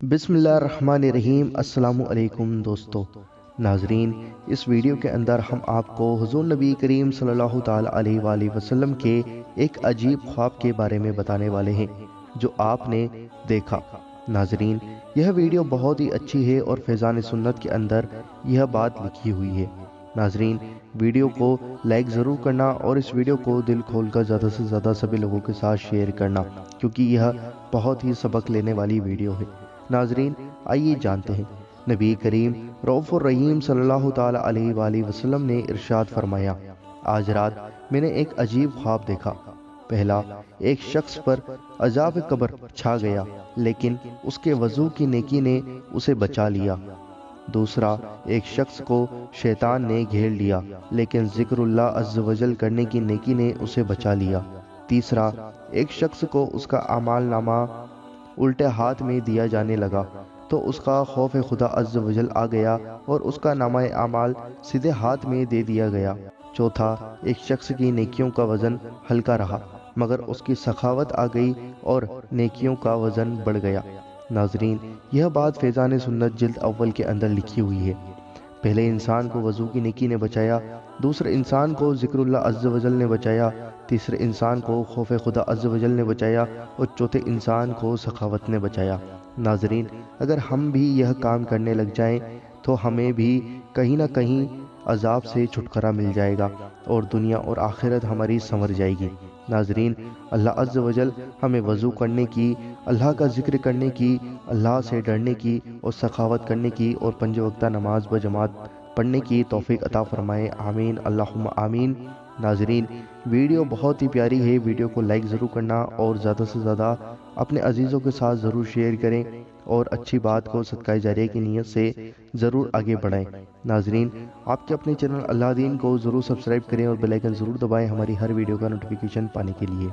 بسم اللہ الرحمن الرحیم۔ السلام علیکم دوستو ناظرین، اس ویڈیو کے اندر ہم آپ کو حضور نبی کریم صلی اللہ تعالی علیہ وآلہ وسلم کے ایک عجیب خواب کے بارے میں بتانے والے ہیں جو آپ نے دیکھا۔ ناظرین، یہ ویڈیو بہت ہی اچھی ہے اور فیضان سنت کے اندر یہ بات لکھی ہوئی ہے۔ ناظرین، ویڈیو کو لائک ضرور کرنا اور اس ویڈیو کو دل کھول کر زیادہ سے زیادہ سبھی لوگوں کے ساتھ شیئر کرنا، کیونکہ یہ بہت ہی سبق لینے والی ویڈیو ہے۔ ناظرین، آئیے جانتے ہیں۔ نبی کریم رؤوف الرحیم صلی اللہ تعالی علیہ وآلہ وسلم نے ارشاد فرمایا، آج رات میں نے ایک عجیب خواب دیکھا۔ پہلا، ایک شخص پر عذاب قبر چھا گیا لیکن اس کے وضو کی نیکی نے اسے بچا لیا۔ دوسرا، ایک شخص کو شیطان نے گھیر لیا لیکن ذکر اللہ عز و جل کرنے کی نیکی نے اسے بچا لیا۔ تیسرا، ایک شخص کو اس کا اعمال نامہ الٹے ہاتھ میں دیا جانے لگا تو اس کا خوف خدا عز و جل آ گیا اور اس کا نامہ اعمال سیدھے ہاتھ میں دے دیا گیا۔ چوتھا، ایک شخص کی نیکیوں کا وزن ہلکا رہا مگر اس کی سخاوت آ گئی اور نیکیوں کا وزن بڑھ گیا۔ ناظرین، یہ بات فیضان سنت جلد اول کے اندر لکھی ہوئی ہے۔ پہلے انسان کو وضو کی نیکی نے بچایا، دوسرے انسان کو ذکر اللہ عز و جل نے بچایا، تیسرے انسان کو خوف خدا عز و جل نے بچایا اور چوتھے انسان کو سخاوت نے بچایا۔ ناظرین، اگر ہم بھی یہ کام کرنے لگ جائیں تو ہمیں بھی کہیں نہ کہیں عذاب سے چھٹکارا مل جائے گا اور دنیا اور آخرت ہماری سنور جائے گی۔ ناظرین، اللہ عز و جل ہمیں وضو کرنے کی، اللہ کا ذکر کرنے کی، اللہ سے ڈرنے کی اور سخاوت کرنے کی اور 5 وقتہ نماز بجماعت پڑھنے کی توفیق عطا فرمائے، آمین اللہم آمین۔ ناظرین، ویڈیو بہت ہی پیاری ہے، ویڈیو کو لائک ضرور کرنا اور زیادہ سے زیادہ اپنے عزیزوں کے ساتھ ضرور شیئر کریں اور اچھی بات کو صدقہ جاریہ کی نیت سے ضرور آگے بڑھائیں۔ ناظرین، آپ کے اپنے چینل اللہ دین کو ضرور سبسکرائب کریں اور بیل آئیکن ضرور دبائیں ہماری ہر ویڈیو کا نوٹیفیکیشن پانے کے لیے۔